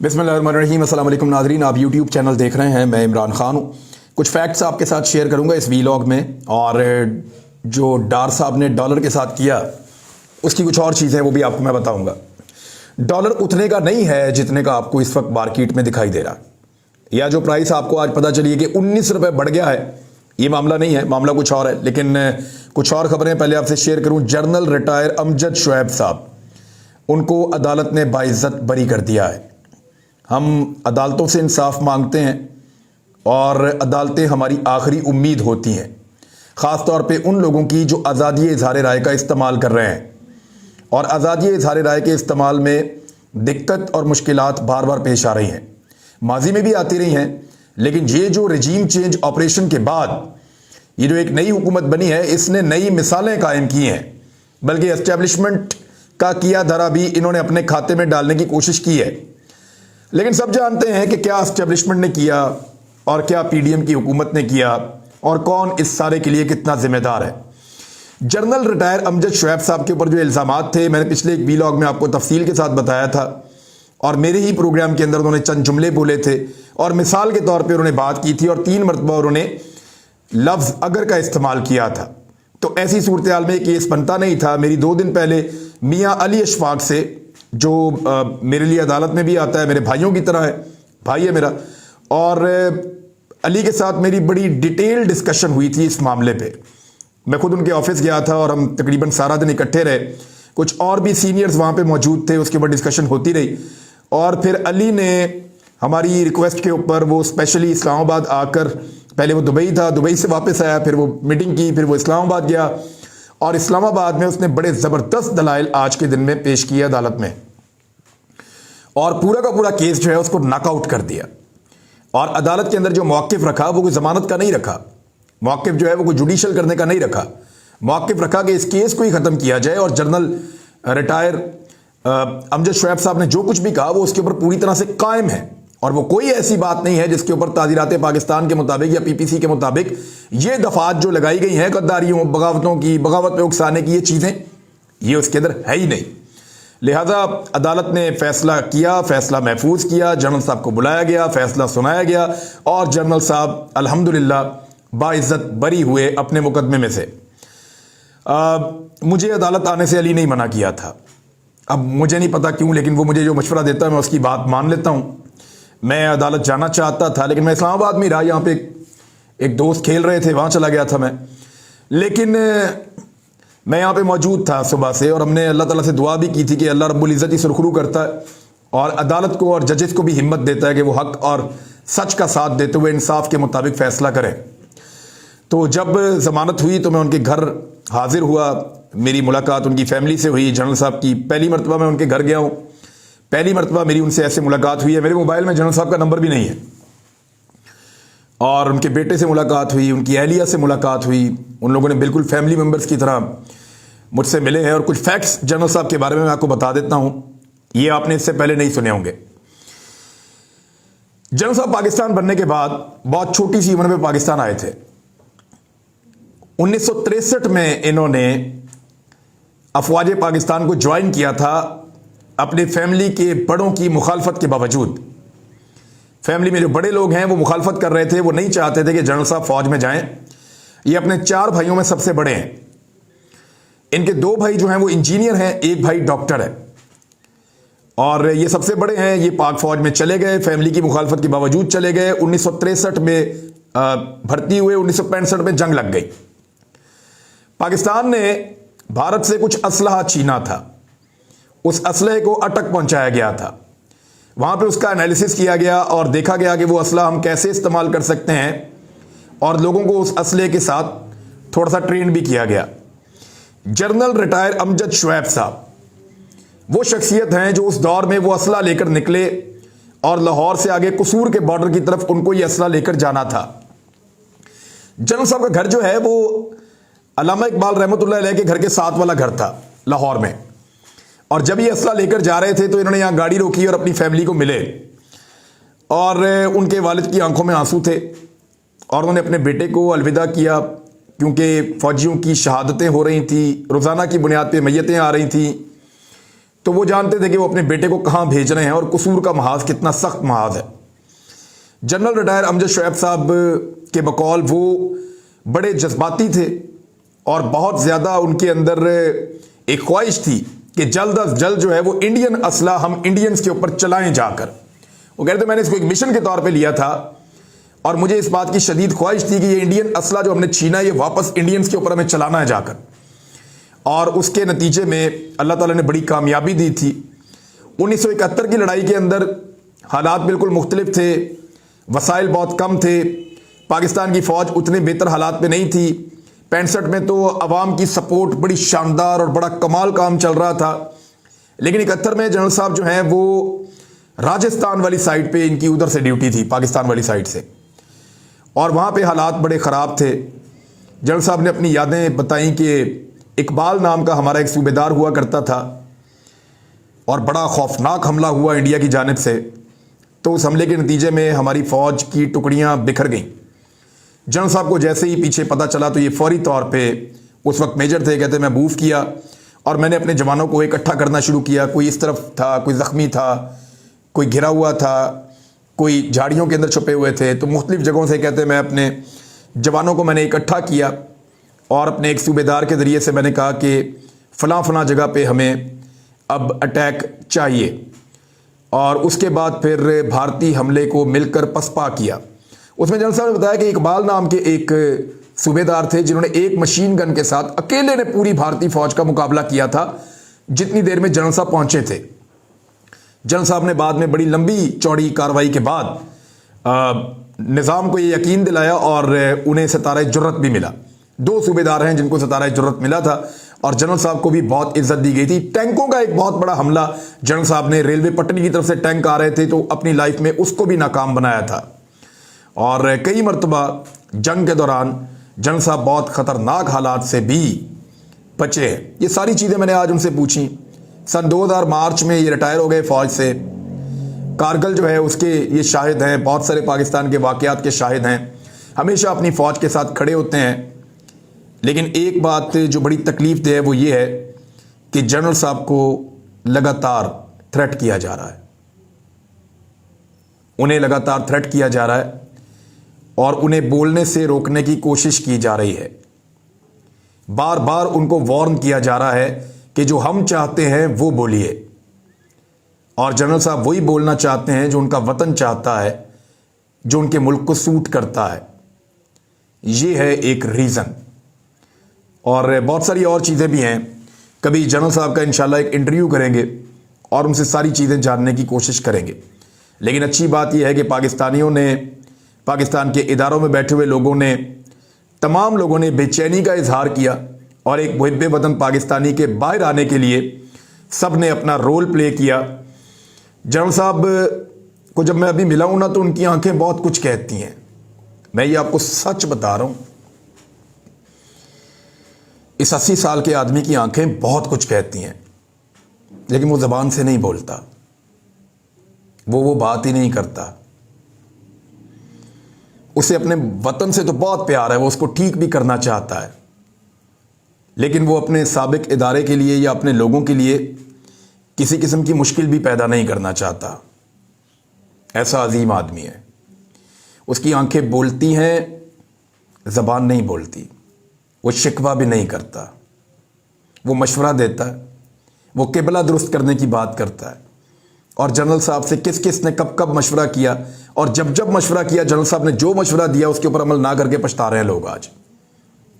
बिस्मिल्लाहिर्रहमानिर्रहीम। अस्सलाम वालेकुम नाज़रीन, आप यूट्यूब चैनल देख रहे हैं। मैं इमरान खान हूँ। कुछ फैक्ट्स आपके साथ शेयर करूँगा इस वीलॉग में, और जो डार साहब ने डॉलर के साथ किया उसकी कुछ और चीज़ें वो भी आपको मैं बताऊँगा। डॉलर उतने का नहीं है जितने का आपको इस वक्त मार्केट में दिखाई दे रहा, या जो प्राइस आपको आज पता चली है कि 19 रुपये बढ़ गया है, ये मामला नहीं है, मामला कुछ और है। लेकिन कुछ और खबरें पहले आपसे शेयर करूँ। जनरल रिटायर अमजद शुएब साहब, उनको अदालत ने बाइज्जत बरी कर दिया है। हम अदालतों से इंसाफ मांगते हैं और अदालतें हमारी आखिरी उम्मीद होती हैं, ख़ास तौर पे उन लोगों की जो आज़ादी इज़हार राय का इस्तेमाल कर रहे हैं। और आज़ादी इज़हार राय के इस्तेमाल में दिक्कत और मुश्किलात बार बार पेश आ रही हैं, माजी में भी आती रही हैं। लेकिन ये जो रजीम चेंज ऑपरेशन के बाद ये जो एक नई हुकूमत बनी है, इसने नई मिसालें कायम की हैं, बल्कि एस्टेब्लिशमेंट का किया धरा भी इन्होंने अपने खाते में डालने की कोशिश की है। लेकिन सब जानते हैं कि क्या एस्टेब्लिशमेंट ने किया और क्या पीडीएम की हुकूमत ने किया, और कौन इस सारे के लिए कितना जिम्मेदार है। जनरल रिटायर अमजद शुएब साहब के ऊपर जो इल्ज़ामात थे, मैंने पिछले एक वीलॉग में आपको तफसील के साथ बताया था, और मेरे ही प्रोग्राम के अंदर उन्होंने चंद जुमले बोले थे और मिसाल के तौर पर उन्होंने बात की थी, और 3 मरतबा उन्होंने लफ्ज़ अगर का इस्तेमाल किया था। तो ऐसी सूरत हाल में केस बनता नहीं था। मेरी 2 दिन पहले मियाँ अली अशफाक से, जो मेरे लिए अदालत में भी आता है, मेरे भाइयों की तरह है, भाई है मेरा, और अली के साथ मेरी बड़ी डिटेल डिस्कशन हुई थी इस मामले पे। मैं खुद उनके ऑफिस गया था और हम तकरीबन सारा दिन इकट्ठे रहे। कुछ और भी सीनियर्स वहाँ पे मौजूद थे, उसके ऊपर डिस्कशन होती रही। और फिर अली ने हमारी रिक्वेस्ट के ऊपर वो स्पेशली इस्लामाबाद आकर, पहले वो दुबई था, दुबई से वापस आया, फिर वो मीटिंग की, फिर वो इस्लामाबाद गया, और इस्लामाबाद में उसने बड़े ज़बरदस्त दलाइल आज के दिन में पेश किए अदालत में, और पूरा का पूरा केस जो है उसको नॉकआउट कर दिया। और अदालत के अंदर जो मौक़िफ़ रखा वो कोई ज़मानत का नहीं रखा, मौक़िफ़ जो है वो कोई जुडिशल करने का नहीं रखा। मौक़िफ़ रखा कि इस केस को ही ख़त्म किया जाए, और जनरल रिटायर अमजद शुएब साहब ने जो कुछ भी कहा वो उसके ऊपर पूरी तरह से कायम है, और वो कोई ऐसी बात नहीं है जिसके ऊपर ताज़ीरात पाकिस्तान के मुताबिक या पीपीसी के मुताबिक ये दफ़ात जो लगाई गई हैं गद्दारियों, बगावतों की, बगावत पे उकसाने की, ये चीज़ें ये उसके अंदर है ही नहीं। लिहाजा अदालत ने फैसला किया, फैसला महफूज किया, जनरल साहब को बुलाया गया, फैसला सुनाया गया, और जनरल साहब अल्हम्दुलिल्लाह बाइज्जत बरी हुए अपने मुकदमे में से। मुझे अदालत आने से अली नहीं मना किया था। अब मुझे नहीं पता क्यों, लेकिन वो मुझे जो मशवरा देता है मैं उसकी बात मान लेता हूँ। मैं अदालत जाना चाहता था, लेकिन मैं इस्लामाबाद में रहा, यहाँ पे एक दोस्त खेल रहे थे, वहाँ चला गया था मैं। लेकिन मैं यहाँ पे मौजूद था सुबह से, और हमने अल्लाह ताला से दुआ भी की थी कि अल्लाह रब्बुल इज़्ज़त ही सुरखरू करता है और अदालत को और जजेस को भी हिम्मत देता है कि वो हक और सच का साथ देते हुए इंसाफ के मुताबिक फ़ैसला करें। तो जब ज़मानत हुई तो मैं उनके घर हाजिर हुआ, मेरी मुलाकात उनकी फ़ैमिली से हुई। जनरल साहब की पहली मरतबा मैं उनके घर गया हूँ, पहली मरतबा मेरी उनसे ऐसे मुलाकात हुई है। मेरे मोबाइल में जनरल साहब का नंबर भी नहीं है, और उनके बेटे से मुलाकात हुई, उनकी अहलिया से मुलाकात हुई। उन लोगों ने बिल्कुल फैमिली मेम्बर्स की तरह मुझसे मिले हैं। और कुछ फैक्ट्स जनरल साहब के बारे में मैं आपको बता देता हूँ, ये आपने इससे पहले नहीं सुने होंगे। जनरल साहब पाकिस्तान बनने के बाद बहुत छोटी सी उम्र में पाकिस्तान आए थे। 1963 में इन्होंने अफवाज पाकिस्तान को ज्वाइन किया था, अपने फैमिली के बड़ों की मुखालफत के बावजूद। फैमिली में जो बड़े लोग हैं वो मुखालफत कर रहे थे, वो नहीं चाहते थे कि जनरल साहब फौज में जाएं। ये अपने 4 भाइयों में सबसे बड़े हैं। इनके 2 भाई जो हैं वो इंजीनियर हैं, एक भाई डॉक्टर है, और ये सबसे बड़े हैं। ये पाक फौज में चले गए, फैमिली की मुखालफत के बावजूद चले गए। 1963 में भर्ती हुए, 1965 में जंग लग गई। पाकिस्तान ने भारत से कुछ असलहा छीना था, उस असलहे को अटक पहुंचाया गया था। वहां पे उसका एनालिसिस किया गया और देखा गया कि वो असला हम कैसे इस्तेमाल कर सकते हैं, और लोगों को उस असले के साथ थोड़ा सा ट्रेन भी किया गया। जनरल रिटायर अमजद शुएब साहब वो शख्सियत हैं जो उस दौर में वो असला लेकर निकले, और लाहौर से आगे कसूर के बॉर्डर की तरफ उनको ये असला लेकर जाना था। जनरल साहब का घर जो है वो अल्लामा इकबाल रहमतुल्लाह अलैह के घर के साथ वाला घर था लाहौर में। और जब ये असला लेकर जा रहे थे तो इन्होंने यहाँ गाड़ी रोकी और अपनी फैमिली को मिले, और उनके वालिद की आंखों में आंसू थे, और उन्होंने अपने बेटे को अलविदा किया, क्योंकि फ़ौजियों की शहादतें हो रही थी, रोज़ाना की बुनियाद पे मैयतें आ रही थी। तो वो जानते थे कि वो अपने बेटे को कहाँ भेज रहे हैं और कसूर का महाज कितना सख्त महाज है। जनरल रिटायर अमजद शोएब साहब के बकौल वो बड़े जज्बाती थे और बहुत ज़्यादा उनके अंदर एक ख्वाहिश थी कि जल्द अज जल्द जो है वो इंडियन असला हम इंडियंस के ऊपर चलाएं जाकर। वो कहते थे मैंने इसको एक मिशन के तौर पे लिया था और मुझे इस बात की शदीद ख्वाहिश थी कि ये इंडियन असला जो हमने छीना ये वापस इंडियंस के ऊपर हमें चलाना है जाकर। और उसके नतीजे में अल्लाह ताला ने बड़ी कामयाबी दी थी। 1971 की लड़ाई के अंदर हालात बिल्कुल मुख्तलिफ थे, वसाइल बहुत कम थे, पाकिस्तान की फ़ौज उतने बेहतर हालात में नहीं थी। 65 में तो अवाम की सपोर्ट बड़ी शानदार और बड़ा कमाल काम चल रहा था। लेकिन 71 में जनरल साहब जो हैं वो राजस्थान वाली साइड पे, इनकी उधर से ड्यूटी थी पाकिस्तान वाली साइड से, और वहाँ पे हालात बड़े ख़राब थे। जनरल साहब ने अपनी यादें बताई कि इकबाल नाम का हमारा एक सूबेदार हुआ करता था और बड़ा खौफनाक हमला हुआ इंडिया की जानिब से। तो उस हमले के नतीजे में हमारी फ़ौज की टुकड़ियाँ बिखर गईं। जनरल साहब को जैसे ही पीछे पता चला तो ये फौरी तौर पे, उस वक्त मेजर थे, कहते मैं मूव किया और मैंने अपने जवानों को इकट्ठा करना शुरू किया। कोई इस तरफ था, कोई ज़ख्मी था, कोई घिरा हुआ था, कोई झाड़ियों के अंदर छुपे हुए थे। तो मुख्तलिफ़ जगहों से कहते मैं अपने जवानों को मैंने इकट्ठा किया और अपने एक सूबेदार के ज़रिए से मैंने कहा कि फ़लाँ फ़लाँ जगह पे हमें अब अटैक चाहिए। और उसके बाद फिर भारतीय हमले को मिलकर पसपा किया। उसमें जनरल साहब ने बताया कि इकबाल नाम के एक सूबेदार थे जिन्होंने एक मशीन गन के साथ अकेले ने पूरी भारतीय फ़ौज का मुकाबला किया था जितनी देर में जनरल साहब पहुंचे थे। जनरल साहब ने बाद में बड़ी लंबी चौड़ी कार्रवाई के बाद निज़ाम को ये यकीन दिलाया और उन्हें सितारा जुर्रत भी मिला। 2 सूबेदार हैं जिनको सितारा जुर्रत मिला था और जनरल साहब को भी बहुत इज्जत दी गई थी। टैंकों का एक बहुत बड़ा हमला जनरल साहब ने, रेलवे पटरी की तरफ से टैंक आ रहे थे तो अपनी लाइफ में उसको भी नाकाम बनाया था। और कई मरतबा जंग के दौरान जनरल साहब बहुत ख़तरनाक हालात से भी बचे हैं। ये सारी चीज़ें मैंने आज उनसे पूछी। सन 2000 मार्च में ये रिटायर हो गए फ़ौज से। कारगिल जो है उसके ये शाहिद हैं, बहुत सारे पाकिस्तान के वाक़यात के शाहिद हैं, हमेशा अपनी फ़ौज के साथ खड़े होते हैं। लेकिन एक बात जो बड़ी तकलीफ़ दे है वो ये है कि जनरल साहब को लगातार थ्रेट किया जा रहा है, उन्हें लगातार थ्रेट किया जा रहा है और उन्हें बोलने से रोकने की कोशिश की जा रही है। बार बार उनको वार्न किया जा रहा है कि जो हम चाहते हैं वो बोलिए। और जनरल साहब वही बोलना चाहते हैं जो उनका वतन चाहता है, जो उनके मुल्क को सूट करता है। ये है एक रीज़न। और बहुत सारी और चीज़ें भी हैं। कभी जनरल साहब का इंशाल्लाह एक इंटरव्यू करेंगे और उनसे सारी चीज़ें जानने की कोशिश करेंगे। लेकिन अच्छी बात यह है कि पाकिस्तानियों ने, पाकिस्तान के इदारों में बैठे हुए लोगों ने, तमाम लोगों ने बेचैनी का इजहार किया और एक मुहिब्बे वतन पाकिस्तानी के बाहर आने के लिए सब ने अपना रोल प्ले किया। जनरल साहब को जब मैं अभी मिला हूं ना तो उनकी आंखें बहुत कुछ कहती हैं। मैं ये आपको सच बता रहा हूं, इस 80 साल के आदमी की आंखें बहुत कुछ कहती हैं, लेकिन वो ज़बान से नहीं बोलता, वो बात ही नहीं करता। उसे अपने वतन से तो बहुत प्यार है, वो उसको ठीक भी करना चाहता है, लेकिन वो अपने साबिक इदारे के लिए या अपने लोगों के लिए किसी किस्म की मुश्किल भी पैदा नहीं करना चाहता। ऐसा अजीम आदमी है। उसकी आंखें बोलती हैं, ज़बान नहीं बोलती। वो शिकवा भी नहीं करता, वो मशवरा देता है, वो किबला दुरुस्त करने की बात करता है। और जनरल साहब से किस किस ने कब कब मशवरा किया और जब जब मशवरा किया, जनरल साहब ने जो मशवरा दिया उसके ऊपर अमल ना करके पछता रहे हैं लोग आज।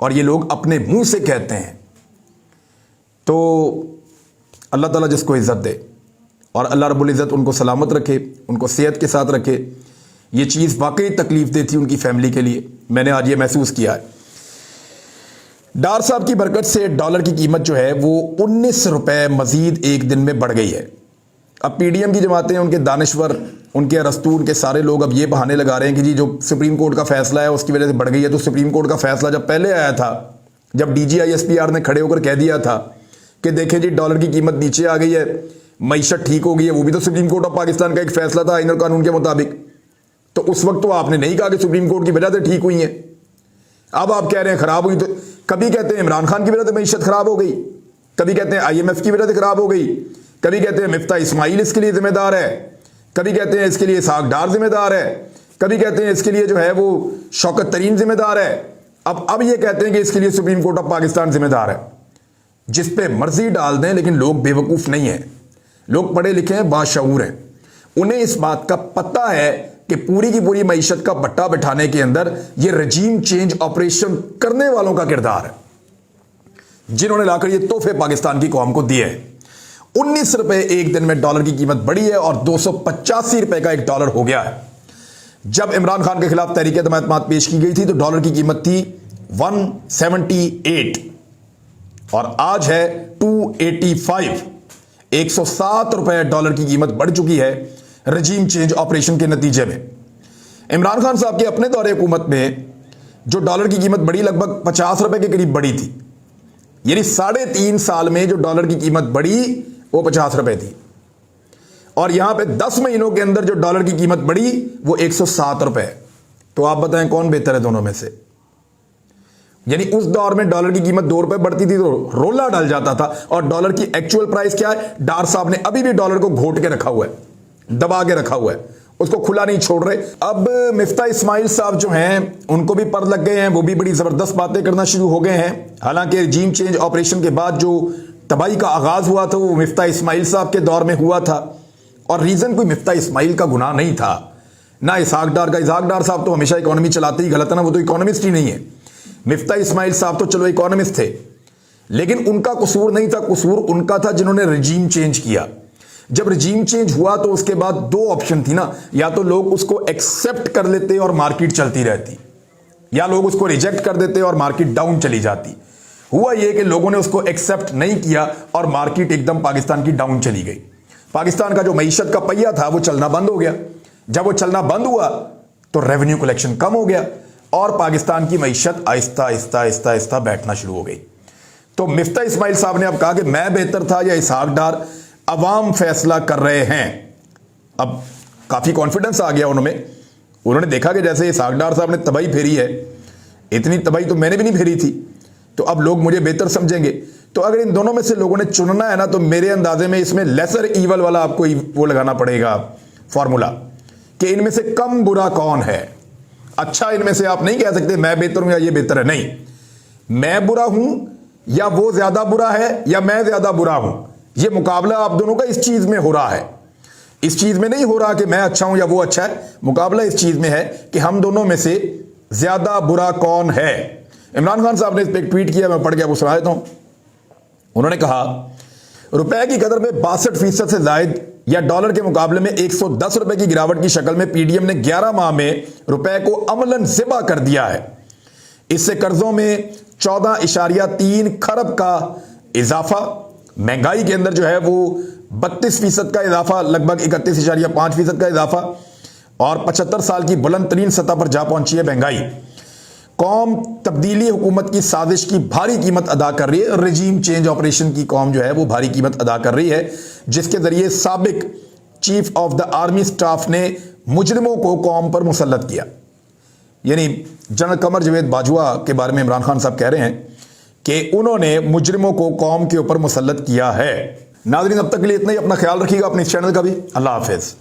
और ये लोग अपने मुंह से कहते हैं। तो अल्लाह ताला जिसको इज़्ज़त दे और अल्लाह रब्बुल इज़्ज़त उनको सलामत रखे, उनको सेहत के साथ रखे। ये चीज़ वाकई तकलीफ़ दे थी उनकी फैमिली के लिए, मैंने आज ये महसूस किया है। डार साहब की बरकत से डॉलर की कीमत जो है वो 19 रुपये मज़ीद एक दिन में बढ़ गई है। अब PDM की जमातें, उनके दानिश्वर, उनके अरस्तू, उनके सारे लोग अब ये बहाने लगा रहे हैं कि जी जो सुप्रीम कोर्ट का फैसला है उसकी वजह से बढ़ गई है। तो सुप्रीम कोर्ट का फैसला जब पहले आया था, जब DG ISPR ने खड़े होकर कह दिया था कि देखें जी डॉलर की कीमत नीचे आ गई है, मईशत ठीक हो गई है, वो भी तो सुप्रीम कोर्ट ऑफ पाकिस्तान का एक फैसला था आइन और कानून के मुताबिक। तो उस वक्त तो आपने नहीं कहा कि सुप्रीम कोर्ट की वजह से ठीक हुई है। अब आप कह रहे हैं खराब हुई। तो कभी कहते हैं इमरान खान की वजह से मईशत खराब हो गई, कभी कहते हैं IMF की वजह से खराब हो गई, कभी कहते हैं मिफ्ता इस्माइल इसके लिए जिम्मेदार है, कभी कहते हैं इसके लिए इसहाक डार जिम्मेदार है, कभी कहते हैं इसके लिए जो है वो शौकत तरीन जिम्मेदार है, अब ये कहते हैं कि इसके लिए सुप्रीम कोर्ट ऑफ पाकिस्तान जिम्मेदार है। जिस पे मर्जी डाल दें, लेकिन लोग बेवकूफ नहीं है, लोग पढ़े लिखे हैं, बाशऊर हैं। उन्हें इस बात का पता है कि पूरी की पूरी मईशत का बट्टा बिठाने के अंदर ये रजीम चेंज ऑपरेशन करने वालों का किरदार है, जिन्होंने लाकर ये तोहफे पाकिस्तान की कौम को दिए हैं। 19 रुपए एक दिन में डॉलर की कीमत बढ़ी है और 285 रुपए का एक डॉलर हो गया है। जब इमरान खान के खिलाफ तहरीक एतमाद पेश की गई थी तो डॉलर की कीमत थी 178 और आज है 285। 107 रुपए डॉलर की कीमत बढ़ चुकी है रजीम चेंज ऑपरेशन के नतीजे में। इमरान खान साहब के अपने दौरे हुकूमत में जो डॉलर की कीमत बढ़ी लगभग 50 रुपए के करीब बढ़ी थी, यानी 3.5 साल में जो डॉलर की कीमत बढ़ी वो 50 रुपए थी, और यहां पे 10 महीनों के अंदर जो डॉलर की कीमत बढ़ी वो 107 रुपए। तो आप बताएं कौन बेहतर है दोनों में से? यानी उस दौर में डॉलर की कीमत 2 रुपए बढ़ती थी तो रोला डल जाता था, और डॉलर की एक्चुअल प्राइस क्या है? डार साहब ने अभी भी डॉलर को घोट के रखा हुआ है, दबा के रखा हुआ है, उसको खुला नहीं छोड़ रहे। अब मिफ्ता इस्माइल साहब जो हैं उनको भी पर लग गए हैं, वो भी बड़ी जबरदस्त बातें करना शुरू हो गए हैं। हालांकि रजीम चेंज ऑपरेशन के बाद जो तबाही का आगाज हुआ था वो मिफ्ता इस्माइल साहब के दौर में हुआ था, और रीजन कोई मिफ्ता इस्माइल का गुनाह नहीं था, ना इसहाक डार का। इसहाक डार साहब तो हमेशा इकोनॉमी चलाते ही गलत है ना, वो तो इकोनॉमिस्ट ही नहीं है। मिफ्ता इस्माइल साहब तो चलो इकोनॉमिस्ट थे, लेकिन उनका कसूर नहीं था, कसूर उनका था जिन्होंने रजीम चेंज किया। जब रजीम चेंज हुआ तो उसके बाद 2 ऑप्शन थी ना, या तो लोग उसको एक्सेप्ट कर लेते और मार्केट चलती रहती, या लोग उसको रिजेक्ट कर देते और मार्केट डाउन चली जाती। हुआ यह कि लोगों ने उसको एक्सेप्ट नहीं किया और मार्केट एकदम पाकिस्तान की डाउन चली गई। पाकिस्तान का जो मईशत का पहिया था वो चलना बंद हो गया। जब वो चलना बंद हुआ तो रेवेन्यू कलेक्शन कम हो गया और पाकिस्तान की मईशत आहिस्ता आहिस्ता आहिस्ता आहिस्ता बैठना शुरू हो गई। तो मिफ्ता इस्माइल साहब ने अब कहा कि मैं बेहतर था या इसहाक डार, अवाम फैसला कर रहे हैं। अब काफी कॉन्फिडेंस आ गया उनमें, उन्होंने देखा कि जैसे इसहाक डार साहब ने तबाही फेरी है, इतनी तबाही तो मैंने भी नहीं फेरी थी, तो अब लोग मुझे बेहतर समझेंगे। तो अगर इन दोनों में से लोगों ने चुनना है ना, तो मेरे अंदाजे में इसमें लेसर ईवल वाला आपको वो लगाना पड़ेगा फॉर्मूला, कि इनमें से कम बुरा कौन है। अच्छा, इनमें से आप नहीं कह सकते मैं बेहतर हूं या ये बेहतर है, नहीं, मैं बुरा हूं या वो ज्यादा बुरा है या मैं ज्यादा बुरा हूं। ये मुकाबला आप दोनों का इस चीज में हो रहा है, इस चीज में नहीं हो रहा कि मैं अच्छा हूं या वो अच्छा है। मुकाबला इस चीज में है कि हम दोनों में से ज्यादा बुरा कौन है। इमरान खान साहब ने इस पर एक ट्वीट किया, मैं पढ़ के आपको सुना देता हूं। उन्होंने कहा, रुपए की कदर में 62% से जायद या डॉलर के मुकाबले में 110 रुपए की गिरावट की शक्ल में पीडीएम ने 11 माह में रुपए को अमलन ज़िबा कर दिया है। इससे कर्जों में 14.3 खरब का इजाफा, महंगाई के अंदर जो है वो 32% का इजाफा, लगभग 31.5% का इजाफा, और 75 साल की बुलंद तरीन सतह पर जा पहुंची है महंगाई। कौम तब्दीली हुकूमत की साजिश की भारी कीमत अदा कर रही है। रजीम चेंज ऑपरेशन की कौम जो है वो भारी कीमत अदा कर रही है, जिसके जरिए साबिक chief of the army staff ने मुजरिमों को कौम पर मुसल्लत किया। यानी जनरल कमर जवेद बाजवा के बारे में इमरान खान साहब कह रहे हैं कि उन्होंने मुजरिमों को कौम के ऊपर मुसल्लत किया है। नाज़रीन, अब तक के लिए इतना ही। अपना ख्याल रखिएगा, अपने इस चैनल का भी। अल्लाह हाफिज।